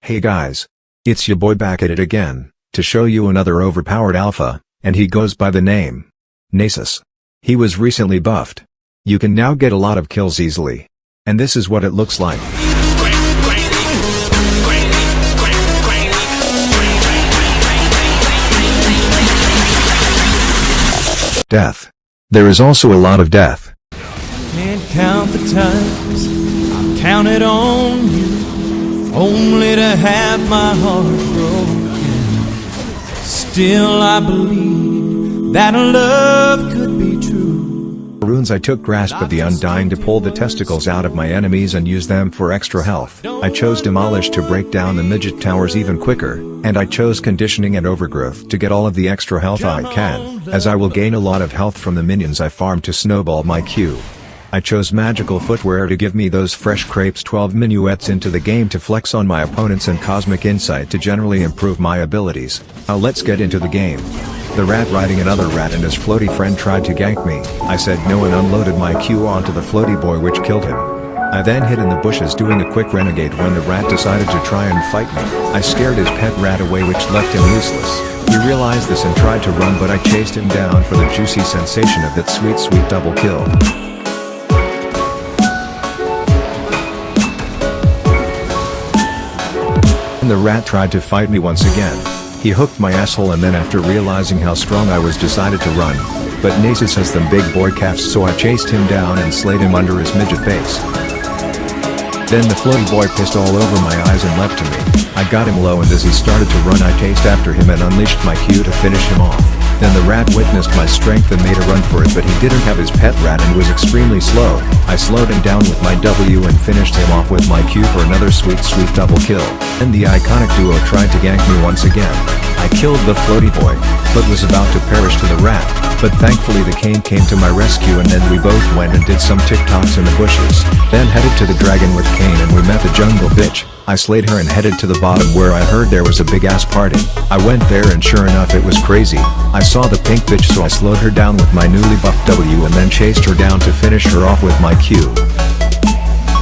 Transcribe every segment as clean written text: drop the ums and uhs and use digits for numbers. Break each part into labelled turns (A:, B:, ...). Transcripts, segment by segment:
A: Hey guys. It's your boy back at it again, to show you another overpowered alpha, and he goes by the name Nasus. He was recently buffed. You can now get a lot of kills easily. And this is what it looks like. Death. There is also a lot of death.
B: Can't count the times I've counted on you, only to have my heart broken. Still I believe that love could be true.
A: Runes I took Grasp of the Undying to pull the testicles out of my enemies and use them for extra health. I chose Demolish to break down the midget towers even quicker, and I chose Conditioning and Overgrowth to get all of the extra health I can, as I will gain a lot of health from the minions I farm to snowball my Q. I chose Magical Footwear to give me those fresh crepes 12 minuets into the game to flex on my opponents, and Cosmic Insight to generally improve my abilities. Now let's get into the game. The rat riding another rat and his floaty friend tried to gank me. I said no and unloaded my Q onto the floaty boy, which killed him. I then hid in the bushes doing a quick renegade when the rat decided to try and fight me. I scared his pet rat away, which left him useless. He realized this and tried to run, but I chased him down for the juicy sensation of that sweet double kill. And the rat tried to fight me once again. He hooked my asshole, and then after realizing how strong I was decided to run. But Nasus has them big boy calves, so I chased him down and slayed him under his midget base. Then the floaty boy pissed all over my eyes and leapt to me. I got him low, and as he started to run I chased after him and unleashed my Q to finish him off. Then the rat witnessed my strength and made a run for it, but he didn't have his pet rat and was extremely slow. I slowed him down with my W and finished him off with my Q for another sweet double kill. Then the iconic duo tried to gank me once again. I killed the floaty boy, but was about to perish to the rat, but thankfully the cane came to my rescue, and then we both went and did some TikToks in the bushes, then headed to the dragon with Cane, and we met the jungle bitch. I slayed her and headed to the bottom, where I heard there was a big ass party. I went there and sure enough it was crazy. I saw the pink bitch, so I slowed her down with my newly buffed W and then chased her down to finish her off with my Q.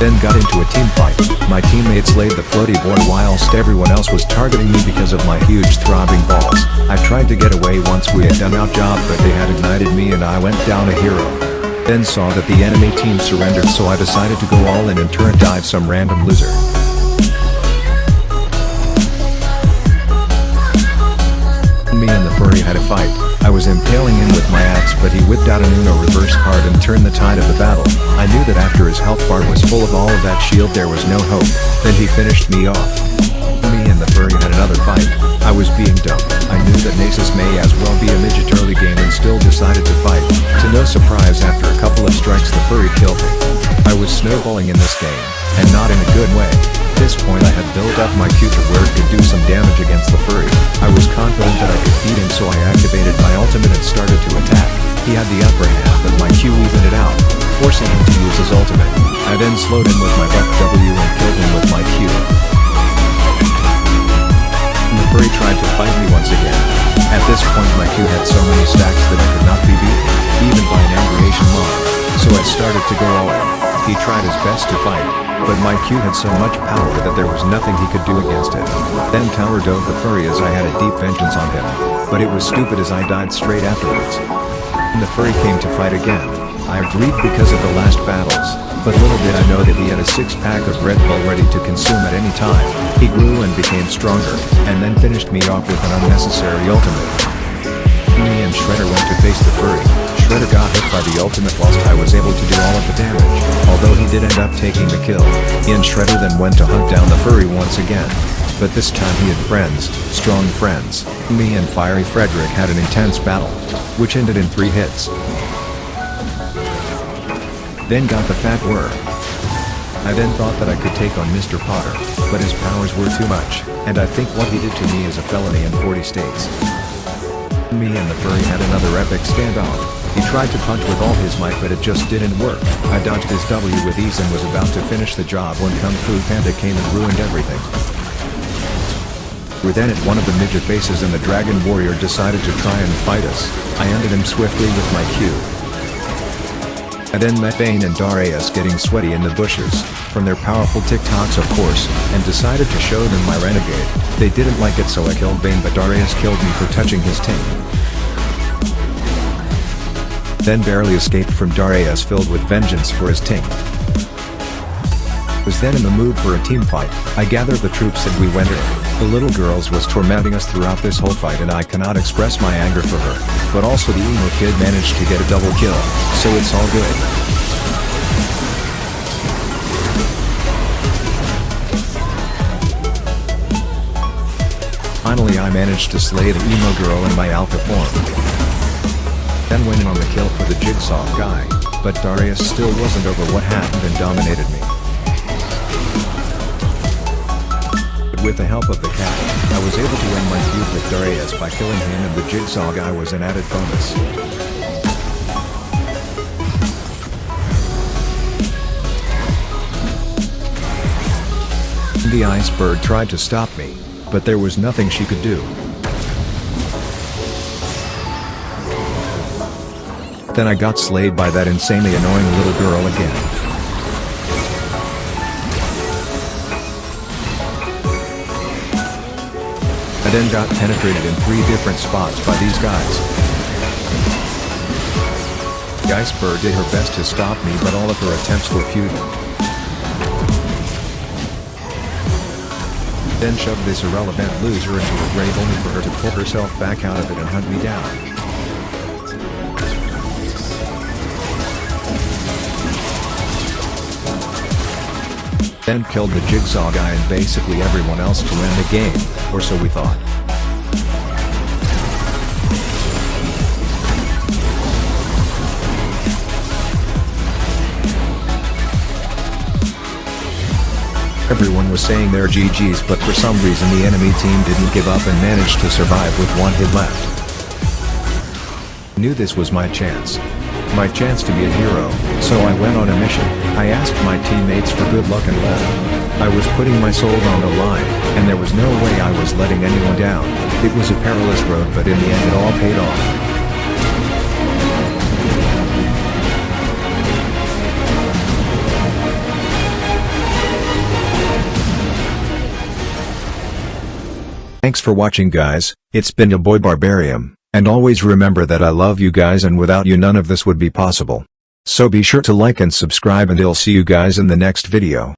A: Then got into a team fight. My teammates slayed the floaty boy whilst everyone else was targeting me because of my huge throbbing balls. I tried to get away once we had done our job, but they had ignited me and I went down a hero. Then saw that the enemy team surrendered, so I decided to go all in and turret dive some random loser. Me and the furry had a fight. I was impaling him with my axe, but he whipped out an Uno reverse card and turned the tide of the battle. I knew that after his health bar was full of all of that shield there was no hope. Then he finished me off. Me and the furry had another fight. I was being dumb. I knew that Nasus may as well be a midget early game and still decided to fight. To no surprise, after a couple of strikes the furry killed me. I was snowballing in this game, and not in a good way. At this point I had built up my Q to where it could do some damage against the furry. I was confident that I could beat him, so I activated my ultimate and started to attack. He had the upper hand, but my Q evened it out, forcing him to use his ultimate. I then slowed him with my buff W and killed him with my Q. And the furry tried to fight me once again. At this point my Q had so many stacks that I could not be beaten, even by an angry Asian mob. So I started to go all in. He tried his best to fight, but my Q had so much power that there was nothing he could do against it. Then Tower dove the furry as I had a deep vengeance on him, but it was stupid as I died straight afterwards. When the furry came to fight again, I agreed because of the last battles, but little did I know that he had a 6-pack of Red Bull ready to consume at any time. He grew and became stronger, and then finished me off with an unnecessary ultimate. Me and Shredder went to face the furry. Shredder got hit by the ultimate whilst I was able to do all of the damage, although he did end up taking the kill. Ian Shredder then went to hunt down the furry once again. But this time he had friends, strong friends. Me and Fiery Frederick had an intense battle, which ended in 3 hits. Then got the fat worm. I then thought that I could take on Mr. Potter, but his powers were too much, and I think what he did to me is a felony in 40 states. Me and the furry had another epic standoff. He tried to punch with all his might, but it just didn't work. I dodged his W with ease and was about to finish the job when Kung Fu Panda came and ruined everything. We were then at one of the midget bases and the Dragon Warrior decided to try and fight us. I ended him swiftly with my Q. I then met Vayne and Darius getting sweaty in the bushes, from their powerful TikToks of course, and decided to show them my renegade. They didn't like it, so I killed Vayne, but Darius killed me for touching his ting. Then barely escaped from Darius filled with vengeance for his ting. Was then in the mood for a team fight. I gathered the troops and we went in. The little girls was tormenting us throughout this whole fight and I cannot express my anger for her, but also the emo kid managed to get a double kill, so it's all good. Finally I managed to slay the emo girl in my alpha form. Then went in on the kill for the jigsaw guy, but Darius still wasn't over what happened and dominated me. With the help of the cat, I was able to win my feud with Darius by killing him, and the jigsaw guy was an added bonus. The ice bird tried to stop me, but there was nothing she could do. Then I got slayed by that insanely annoying little girl again. I then got penetrated in 3 different spots by these guys. The Iceberg did her best to stop me, but all of her attempts were futile. Then shoved this irrelevant loser into her grave only for her to pull herself back out of it and hunt me down. Then killed the jigsaw guy and basically everyone else to win the game, or so we thought. Everyone was saying their GG's, but for some reason the enemy team didn't give up and managed to survive with 1 hit left. Knew this was my chance. My chance to be a hero, so I went on a mission. I asked my teammates for good luck and left. I was putting my soul on the line, and there was no way I was letting anyone down. It was a perilous road, but in the end it all paid off. Thanks for watching guys, it's been your boy Barbarium. And always remember that I love you guys, and without you none of this would be possible. So be sure to like and subscribe, and I'll see you guys in the next video.